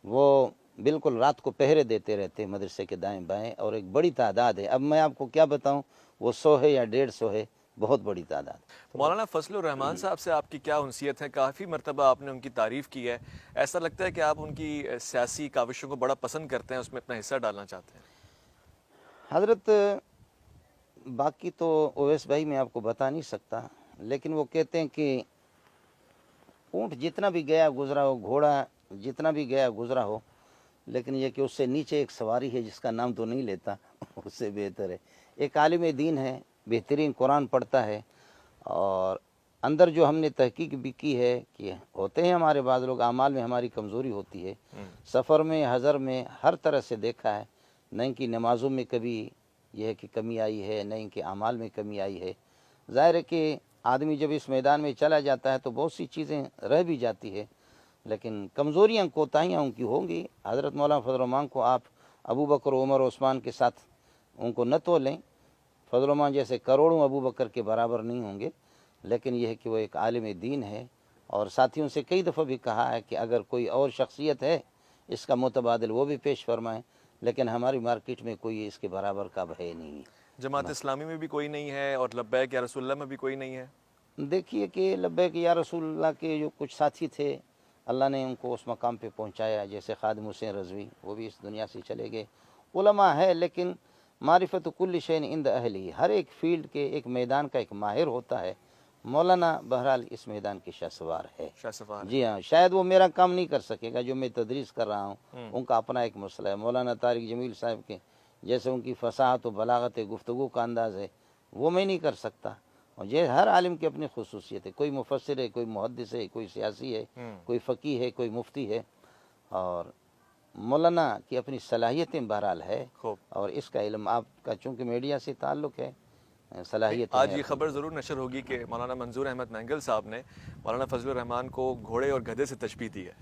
وہ بالکل رات کو پہرے دیتے رہتے ہیں مدرسے کے دائیں بائیں، اور ایک بڑی تعداد ہے. اب میں آپ کو کیا بتاؤں، وہ 100 ہے یا 150 ہے، بہت بڑی تعداد. مولانا فضل الرحمان صاحب سے آپ کی کیا انسیت ہے؟ کافی مرتبہ آپ نے ان کی تعریف کی ہے، ایسا لگتا ہے کہ آپ ان کی سیاسی کاوشوں کو بڑا پسند کرتے ہیں، اس میں اپنا حصہ ڈالنا چاہتے ہیں. حضرت باقی تو اویس بھائی میں آپ کو بتا نہیں سکتا، لیکن وہ کہتے ہیں کہ اونٹ جتنا بھی گیا گزرا ہو، گھوڑا جتنا بھی گیا گزرا ہو، لیکن یہ کہ اس سے نیچے ایک سواری ہے جس کا نام تو نہیں لیتا، اس سے بہتر ہے. ایک عالم دین ہے، بہترین قرآن پڑھتا ہے، اور اندر جو ہم نے تحقیق بھی کی ہے کہ ہوتے ہیں ہمارے بعض لوگ، اعمال میں ہماری کمزوری ہوتی ہے، سفر میں، حضر میں، ہر طرح سے دیکھا ہے، نہ ان کی نمازوں میں کبھی یہ ہے کہ کمی آئی ہے، نہ ان کے اعمال میں کمی آئی ہے. ظاہر ہے کہ آدمی جب اس میدان میں چلا جاتا ہے تو بہت سی چیزیں رہ بھی جاتی ہے، لیکن کمزوریاں کوتاہیاں ان کی ہوں گی. حضرت مولانا فضل الرحمان کو آپ ابو بکر، عمر، عثمان کے ساتھ ان کو نہ تولیں، فضل الرحمان جیسے کروڑوں ابو بکر کے برابر نہیں ہوں گے، لیکن یہ ہے کہ وہ ایک عالم دین ہے. اور ساتھیوں سے کئی دفعہ بھی کہا ہے کہ اگر کوئی اور شخصیت ہے اس کا متبادل وہ بھی پیش فرمائیں، لیکن ہماری مارکیٹ میں کوئی اس کے برابر کا ہے نہیں. جماعت اسلامی میں بھی کوئی نہیں ہے، اور لبیک یا رسول اللہ میں بھی کوئی نہیں ہے. دیکھیے کہ لبیک یا رسول اللہ کے جو کچھ ساتھی تھے، اللہ نے ان کو اس مقام پہ پہنچایا، جیسے خادم حسین رضوی، وہ بھی اس دنیا سے چلے گئے. علماء ہے، لیکن معرفت کل شین عند اہلی، ہر ایک فیلڈ کے، ایک میدان کا ایک ماہر ہوتا ہے. مولانا بہرحال اس میدان کے شاہ سوار ہے. جی ہاں، شاید وہ میرا کام نہیں کر سکے گا جو میں تدریس کر رہا ہوں، ان کا اپنا ایک مسئلہ ہے. مولانا طارق جمیل صاحب کے جیسے ان کی فصاحت و بلاغت گفتگو کا انداز ہے، وہ میں نہیں کر سکتا. اور یہ ہر عالم کی اپنی خصوصیت ہے، کوئی مفسر ہے، کوئی محدث ہے، کوئی سیاسی ہے، کوئی فقیہ ہے، کوئی مفتی ہے، اور مولانا کی اپنی صلاحیتیں بہرحال ہے. اور اس کا علم آپ کا چونکہ میڈیا سے تعلق ہے، صلاحیت. آج یہ خبر ضرور نشر ہوگی کہ مولانا منظور احمد مینگل صاحب نے مولانا فضل الرحمان کو گھوڑے اور گدھے سے تشبیہ دی ہے.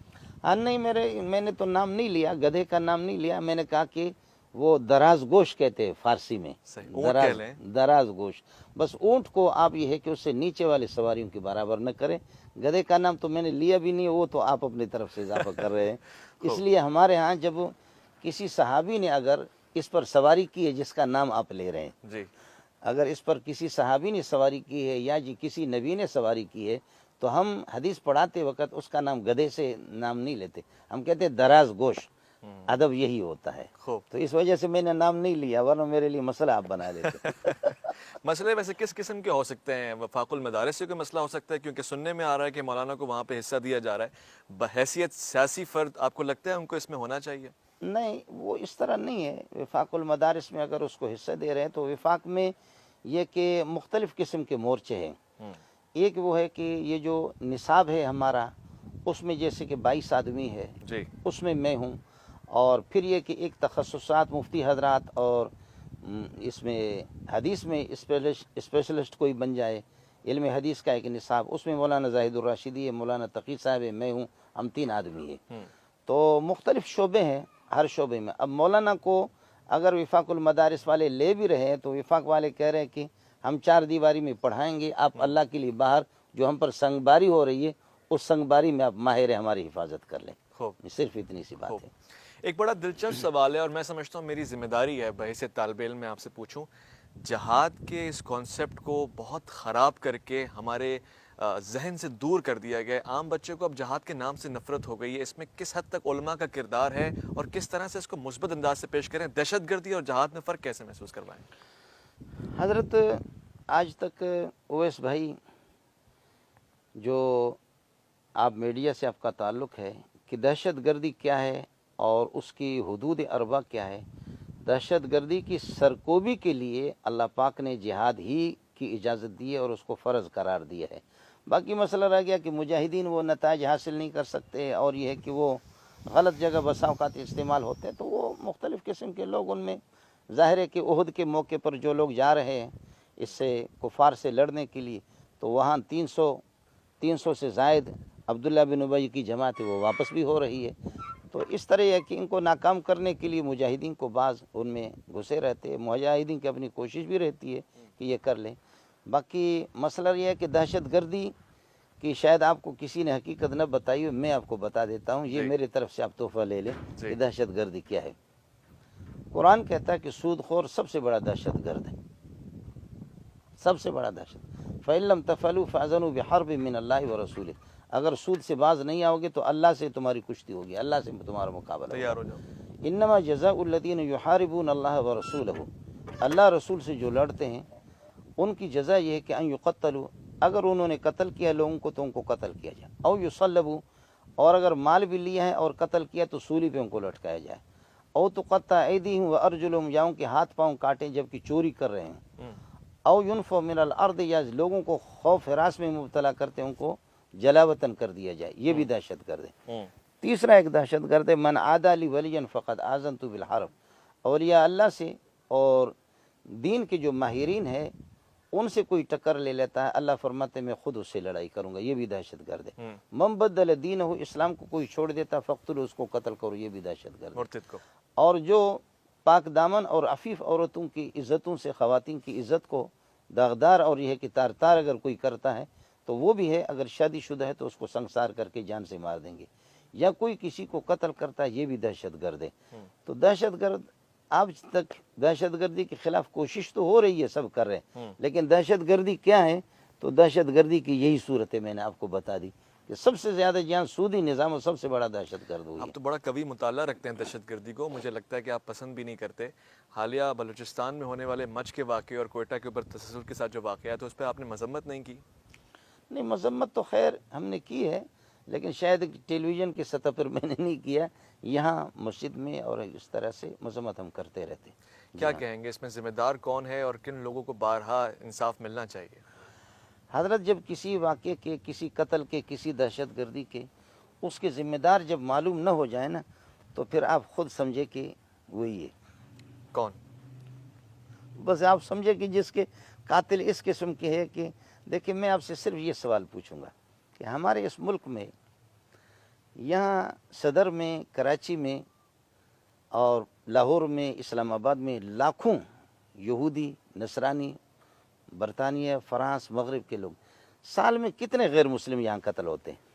ہاں نہیں، میں نے تو نام نہیں لیا، گدھے کا نام نہیں لیا، میں نے کہا کہ وہ دراز گوش کہتے ہیں فارسی میں، دراز گوش. بس اونٹ کو آپ یہ ہے کہ اس سے نیچے والے سواریوں کے برابر نہ کریں. گدھے کا نام تو میں نے لیا بھی نہیں، وہ تو آپ اپنی طرف سے اضافہ کر رہے ہیں. اس لیے ہمارے ہاں جب کسی صحابی نے اگر اس پر سواری کی ہے جس کا نام آپ لے رہے ہیں، اگر اس پر کسی صحابی نے سواری کی ہے یا جی کسی نبی نے سواری کی ہے، تو ہم حدیث پڑھاتے وقت اس کا نام گدھے سے نام نہیں لیتے، ہم کہتے ہیں دراز گوش. ادب یہی ہوتا ہے. خوب. تو اس وجہ سے میں نے نام نہیں لیا, ورنہ میرے لیے مسئلہ آپ بنا دیتے. مسئلے ویسے کس قسم کے ہو سکتے ہیں؟ وفاق المدارس سے کوئی مسئلہ ہو سکتا ہے؟ کیونکہ سننے میں آ رہا ہے کہ مولانا کو وہاں پہ حصہ دیا جا رہا ہے. بحیثیت سیاسی فرد آپ کو لگتا ہے ان کو اس میں ہونا چاہیے؟ نہیں, وہ اس طرح نہیں ہے. وفاق المدارس میں اگر اس کو حصہ دے رہے ہیں تو وفاق میں یہ کہ مختلف قسم کے مورچے ہیں. ایک وہ ہے کہ یہ جو نصاب ہے ہمارا, اس میں جیسے کہ 22 آدمی ہے, جی. اس میں ہوں. اور پھر یہ کہ ایک تخصصات مفتی حضرات اور اس میں حدیث میں اسپیشلسٹ کوئی بن جائے, علم حدیث کا ایک نصاب, اس میں مولانا زاہد الراشدی ہے, مولانا تقی صاحب ہے, میں ہوں, ہم 3 آدمی ہیں. تو مختلف شعبے ہیں ہر شعبے میں. اب مولانا کو اگر وفاق المدارس والے لے بھی رہے ہیں تو وفاق والے کہہ رہے ہیں کہ ہم 4 دیواری میں پڑھائیں گے, آپ اللہ کے لیے باہر جو ہم پر سنگ باری ہو رہی ہے اس سنگ باری میں آپ ماہر ہماری حفاظت کر لیں. صرف اتنی سی بات ہے. ایک بڑا دلچسپ سوال ہے اور میں سمجھتا ہوں میری ذمہ داری ہے بحیثیت طالب علم میں آپ سے پوچھوں. جہاد کے اس کانسیپٹ کو بہت خراب کر کے ہمارے ذہن سے دور کر دیا گیا. عام بچے کو اب جہاد کے نام سے نفرت ہو گئی ہے. اس میں کس حد تک علماء کا کردار ہے اور کس طرح سے اس کو مثبت انداز سے پیش کریں؟ دہشت گردی اور جہاد میں فرق کیسے محسوس کروائیں؟ حضرت, آج تک اویس بھائی, جو آپ میڈیا سے آپ کا تعلق ہے, کہ دہشت گردی کیا ہے اور اس کی حدود اربع کیا ہے. دہشت گردی کی سرکوبی کے لیے اللہ پاک نے جہاد ہی کی اجازت دی ہے اور اس کو فرض قرار دیا ہے. باقی مسئلہ رہ گیا کہ مجاہدین وہ نتائج حاصل نہیں کر سکتے اور یہ ہے کہ وہ غلط جگہ بسا اوقات استعمال ہوتے ہیں, تو وہ مختلف قسم کے لوگ, ان میں ظاہر ہے کہ احد کے موقع پر جو لوگ جا رہے ہیں اس سے کفار سے لڑنے کے لیے, تو وہاں 300 سے زائد عبداللہ بن ابی کی جماعت ہے وہ واپس بھی ہو رہی ہے. تو اس طرح ہے کہ ان کو ناکام کرنے کے لیے مجاہدین کو بعض ان میں گھسے رہتے ہیں. مجاہدین کی اپنی کوشش بھی رہتی ہے کہ یہ کر لیں. باقی مسئلہ یہ ہے کہ دہشت گردی کی شاید آپ کو کسی نے حقیقت نہ بتائی ہو, میں آپ کو بتا دیتا ہوں. یہ میری طرف سے آپ تحفہ لے لیں کہ دہشت گردی کیا ہے. قرآن کہتا ہے کہ سود خور سب سے بڑا دہشت گرد ہے, سب سے بڑا دہشت. فَإِن لَمْ تَفْعَلُوا فَأَذَنُوا بِحَرْبٍ مِّنَ اللَّهِ وَرَسُولِهِ. اگر سود سے باز نہیں آؤ گے تو اللہ سے تمہاری کشتی ہوگی, اللہ سے تمہارا مقابلہ تیار ہو جاؤ. انما جزاء الذین یحاربون اللہ ورسولہ, اللہ رسول سے جو لڑتے ہیں ان کی جزا یہ ہے کہ ان یقتلوا, اگر انہوں نے قتل کیا لوگوں کو تو ان کو قتل کیا جائے, او یصلبوا, اور اگر مال بھی لیا ہے اور قتل کیا تو سولی پہ ان کو لٹکایا جائے, او تقطع ایدیہم وارجلہم, یا ان کے ہاتھ پاؤں کاٹیں جبکہ چوری کر رہے ہیں, او ینفوا من الارض, یا لوگوں کو خوف ہراس میں مبتلا کرتے ان کو جلا وطن کر دیا جائے, یہ بھی دہشت گرد ہے. تیسرا ایک دہشت گرد ہے من عادی لی ولیا فقد آذنت بالحرب, اولیاء اللہ سے اور دین کے جو ماہرین ہیں ان سے کوئی ٹکر لے لیتا ہے, اللہ فرماتے میں خود اس سے لڑائی کروں گا, یہ بھی دہشت گرد ہے. من بدل دینہ, اسلام کو کوئی چھوڑ دیتا فقتلوا, اس کو قتل کرو, یہ بھی دہشت گرد ہے. مرتد کو. اور جو پاک دامن اور عفیف عورتوں کی عزتوں سے, خواتین کی عزت کو داغدار اور یہ ہے کہ تار تار اگر کوئی کرتا ہے تو وہ بھی ہے, اگر شادی شدہ ہے تو اس کو سنسار کر کے جان سے مار دیں گے, یا کوئی کسی کو قتل کرتا ہے, یہ بھی دہشت گرد ہے. تو دہشت گرد آج تک دہشت گردی کے خلاف کوشش تو ہو رہی ہے, سب کر رہے ہیں, لیکن دہشت گردی کیا ہے؟ تو دہشت گردی کی یہی صورت ہے, میں نے آپ کو بتا دی کہ سب سے زیادہ جہاں سودی نظام و سب سے بڑا دہشت گرد ہوئی. آپ تو بڑا قوی مطالعہ رکھتے ہیں دہشت گردی کو, مجھے لگتا ہے کہ آپ پسند بھی نہیں کرتے. حالیہ بلوچستان میں ہونے والے مچ کے واقعے اور کوئٹہ کے اوپر تسلسل کے ساتھ جو واقعہ ہے تو اس پہ آپ نے مذمت نہیں کی؟ نہیں, مذمت تو خیر ہم نے کی ہے, لیکن شاید ٹیلی ویژن کی سطح پر میں نے نہیں کیا. یہاں مسجد میں اور اس طرح سے مذمت ہم کرتے رہتے. کیا کہیں گے اس میں ذمہ دار کون ہے اور کن لوگوں کو بارہا انصاف ملنا چاہیے؟ حضرت, جب کسی واقعے کے, کسی قتل کے, کسی دہشت گردی کے اس کے ذمہ دار جب معلوم نہ ہو جائے نا, تو پھر آپ خود سمجھے کہ وہی ہے. کون؟ بس آپ سمجھے کہ جس کے قاتل اس قسم کے ہے کہ, دیکھیں میں آپ سے صرف یہ سوال پوچھوں گا کہ ہمارے اس ملک میں, یہاں صدر میں, کراچی میں اور لاہور میں, اسلام آباد میں لاکھوں یہودی, نصرانی, برطانیہ, فرانس, مغرب کے لوگ, سال میں کتنے غیر مسلم یہاں قتل ہوتے ہیں؟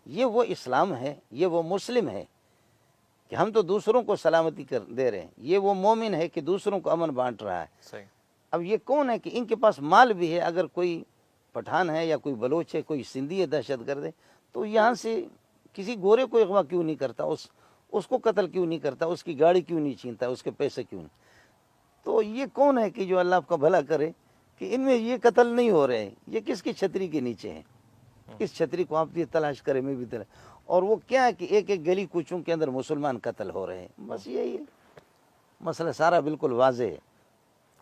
یہ وہ اسلام ہے, یہ وہ مسلم ہے کہ ہم تو دوسروں کو سلامتی کر دے رہے ہیں, یہ وہ مومن ہے کہ دوسروں کو امن بانٹ رہا ہے. صحیح. اب یہ کون ہے کہ ان کے پاس مال بھی ہے, اگر کوئی پٹھان ہے یا کوئی بلوچ ہے, کوئی سندھی ہے دہشت گرد ہے, تو یہاں سے کسی گورے کو اغوا کیوں نہیں کرتا, اس کو قتل کیوں نہیں کرتا, اس کی گاڑی کیوں نہیں چھینتا, اس کے پیسے کیوں نہیں. تو یہ کون ہے کہ جو اللہ آپ کا بھلا کرے کہ ان میں یہ قتل نہیں ہو رہے ہیں؟ یہ کس کی چھتری کے نیچے ہیں؟ اس چھتری کو آپ بھی تلاش کریں, میں بھی تلاش. اور وہ کیا ہے کہ ایک ایک گلی کوچوں کے اندر مسلمان قتل ہو رہے ہیں, بس یہی ہے مسئلہ سارا بالکل واضح ہے.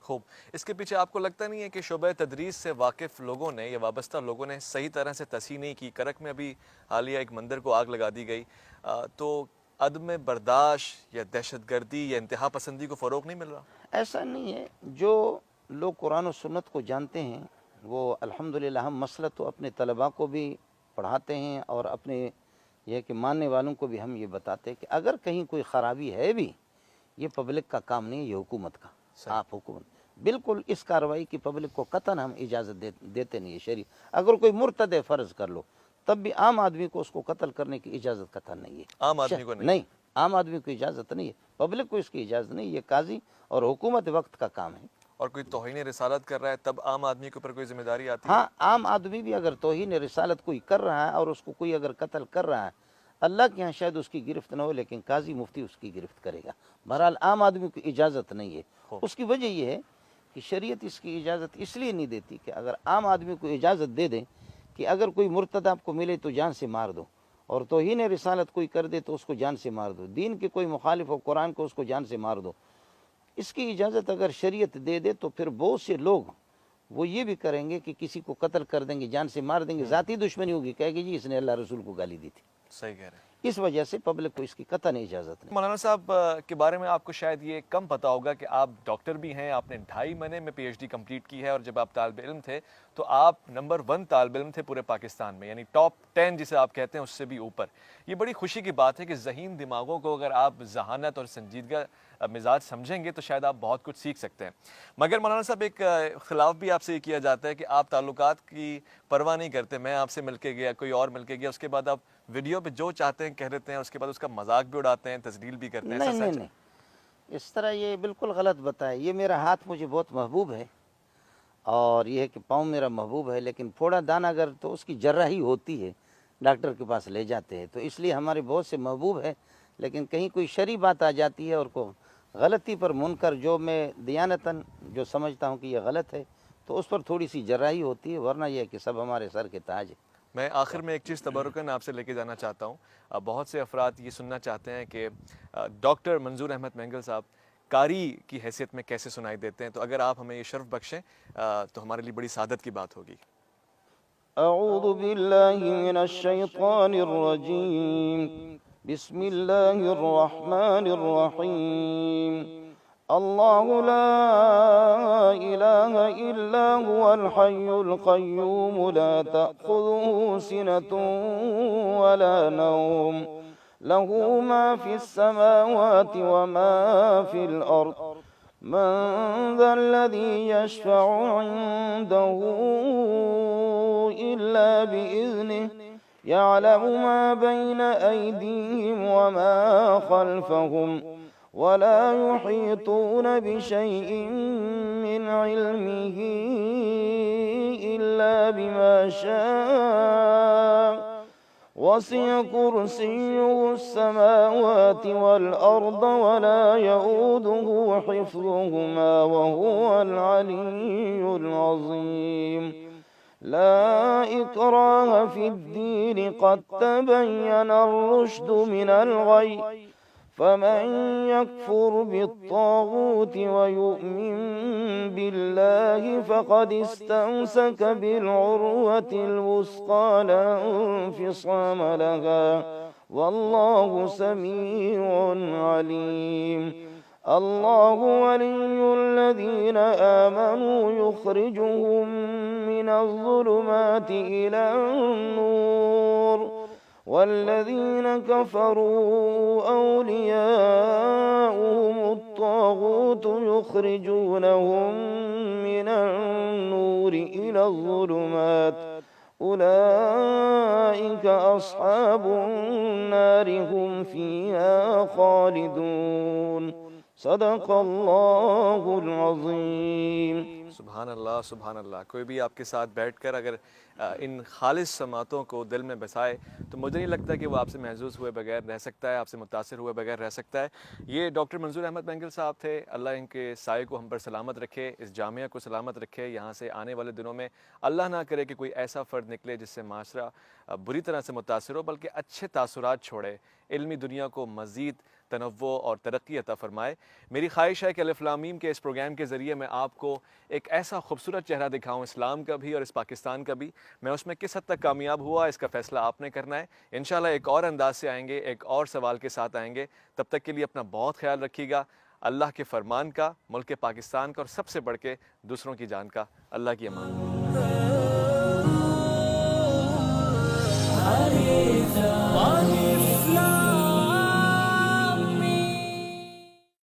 خوب. اس کے پیچھے آپ کو لگتا نہیں ہے کہ شعبہ تدریس سے واقف لوگوں نے یا وابستہ لوگوں نے صحیح طرح سے تصحیح نہیں کی؟ کرک میں ابھی حالیہ ایک مندر کو آگ لگا دی گئی, تو عدم برداشت یا دہشت گردی یا انتہا پسندی کو فروغ نہیں مل رہا؟ ایسا نہیں ہے. جو لوگ قرآن و سنت کو جانتے ہیں وہ الحمدللہ, ہم مسئلہ تو اپنے طلباء کو بھی پڑھاتے ہیں اور اپنے یہ کہ ماننے والوں کو بھی ہم یہ بتاتے ہیں کہ اگر کہیں کوئی خرابی ہے بھی, یہ پبلک کا کام نہیں ہے, یہ حکومت کا. آپ حکومت بالکل اس کارروائی کی پبلک کو قطعاً ہم اجازت دیتے نہیں ہے. شریع اگر کوئی مرتد ہے فرض کر لو, تب بھی عام آدمی کو اس کو قتل کرنے کی اجازت قطعاً نہیں ہے. عام آدمی کو نہیں, عام آدمی کو اجازت نہیں ہے, پبلک کو اس کی اجازت نہیں. یہ قاضی اور حکومت وقت کا کام ہے. اور کوئی توہین رسالت کر رہا ہے تب عام آدمی کے اوپر کوئی ذمہ داری آتی ہے؟ ہاں, عام آدمی بھی اگر توہین رسالت کوئی کر رہا ہے اور اس کو کوئی اگر قتل کر رہا ہے, اللہ کے یہاں شاید اس کی گرفت نہ ہو, لیکن قاضی مفتی اس کی گرفت کرے گا. بہرحال عام آدمی کو اجازت نہیں ہے. اس کی وجہ یہ ہے کہ شریعت اس کی اجازت اس لیے نہیں دیتی کہ اگر عام آدمی کو اجازت دے دیں کہ اگر کوئی مرتد آپ کو ملے تو جان سے مار دو, اور توہین رسالت کوئی کر دے تو اس کو جان سے مار دو, دین کے کوئی مخالف ہو قرآن کو اس کو جان سے مار دو, اس کی اجازت اگر شریعت دے دے تو پھر بہت سے لوگ وہ یہ بھی کریں گے کہ کسی کو قتل کر دیں گے, جان سے مار دیں گے. ذاتی دشمنی ہوگی, کہے گی جی اس نے اللہ رسول کو گالی دی تھی. صحیح کہہ رہے ہیں. اس وجہ سے پبلک کو اس کی قطعاً اجازت نہیں. مولانا صاحب کے بارے میں آپ کو شاید یہ کم پتہ ہوگا کہ آپ ڈاکٹر بھی ہیں, آپ نے 2.5 مہینے میں پی ایچ ڈی کمپلیٹ کی ہے, اور جب آپ طالب علم تھے تو آپ نمبر 1 طالب علم تھے پورے پاکستان میں, یعنی ٹاپ 10 جسے آپ کہتے ہیں اس سے بھی اوپر. یہ بڑی خوشی کی بات ہے کہ ذہین دماغوں کو اگر آپ ذہانت اور سنجیدگی مزاج سمجھیں گے تو شاید آپ بہت کچھ سیکھ سکتے ہیں. مگر مولانا صاحب ایک خلاف بھی آپ سے یہ کیا جاتا ہے کہ آپ تعلقات کی پرواہ نہیں کرتے. میں آپ سے مل کے گیا, کوئی اور مل کے گیا, اس کے بعد آپ ویڈیو پہ جو چاہتے ہیں کہہ دیتے ہیں, اس کے بعد اس کا مذاق بھی اڑاتے ہیں, تذلیل بھی کرتے ہیں. نہیں, اس طرح یہ بالکل غلط بتائے. یہ میرا ہاتھ مجھے بہت محبوب ہے, اور یہ ہے کہ پاؤں میرا محبوب ہے, لیکن پھوڑا دانہ اگر تو اس کی جراحی ہوتی ہے, ڈاکٹر کے پاس لے جاتے ہیں, تو اس لیے ہمارے بہت سے محبوب ہے. لیکن کہیں کوئی شرعی بات آ جاتی ہے اور کو غلطی پر منکر, جو میں دیانتاً جو سمجھتا ہوں کہ یہ غلط ہے, تو اس پر تھوڑی سی جراحی ہوتی ہے, ورنہ یہ ہے کہ سب ہمارے سر کے تاج ہے. میں آخر میں ایک چیز تبرکاً آپ سے لے کے جانا چاہتا ہوں. بہت سے افراد یہ سننا چاہتے ہیں کہ ڈاکٹر منظور احمد مینگل صاحب قاری کی حیثیت میں کیسے سنائی دیتے ہیں, تو اگر آپ ہمیں یہ شرف بخشیں تو ہمارے لیے بڑی سعادت کی بات ہوگی. اعوذ باللہ من الشیطان الرجیم, بسم اللہ الرحمن الرحیم. اللہ لا الہ الا هو الحی القیوم لا تأخذه سنة ولا نوم له ما في السماوات وما في الأرض من ذا الذي يشفع عنده إلا بإذنه يعلم ما بين أيديهم وما خلفهم ولا يحيطون بشيء من علمه إلا بما شاء وسع كرسيه السماوات والأرض ولا يؤوده حفظهما وهو العلي العظيم. لا إكراه في الدين قد تبين الرشد من الغي فمن يكفر بالطاغوت ويؤمن بالله فقد استمسك بالعروة الوثقى لا انفصام لها والله سميع عليم. الله ولي الذين آمنوا يخرجهم من الظلمات إلى النور والذين كفروا أولياؤهم الطاغوت يخرجونهم من النور إلى الظلمات أولئك أصحاب النار هم فيها خالدون. صدق اللہ العظیم۔ سبحان اللہ سبحان اللہ۔ کوئی بھی آپ کے ساتھ بیٹھ کر اگر ان خالص سماعتوں کو دل میں بسائے تو مجھے نہیں لگتا کہ وہ آپ سے محظوظ ہوئے بغیر رہ سکتا ہے، آپ سے متاثر ہوئے بغیر رہ سکتا ہے۔ یہ ڈاکٹر منظور احمد مینگل صاحب تھے، اللہ ان کے سائے کو ہم پر سلامت رکھے، اس جامعہ کو سلامت رکھے۔ یہاں سے آنے والے دنوں میں اللہ نہ کرے کہ کوئی ایسا فرد نکلے جس سے معاشرہ بری طرح سے متاثر ہو، بلکہ اچھے تاثرات چھوڑے، علمی دنیا کو مزید تنوع اور ترقی عطا فرمائے۔ میری خواہش ہے کہ الف لام میم کے اس پروگرام کے ذریعے میں آپ کو ایک ایسا خوبصورت چہرہ دکھاؤں اسلام کا بھی اور اس پاکستان کا بھی۔ میں اس میں کس حد تک کامیاب ہوا اس کا فیصلہ آپ نے کرنا ہے۔ انشاءاللہ ایک اور انداز سے آئیں گے، ایک اور سوال کے ساتھ آئیں گے۔ تب تک کے لیے اپنا بہت خیال رکھیے گا، اللہ کے فرمان کا، ملک پاکستان کا، اور سب سے بڑھ کے دوسروں کی جان کا۔ اللہ کی امان۔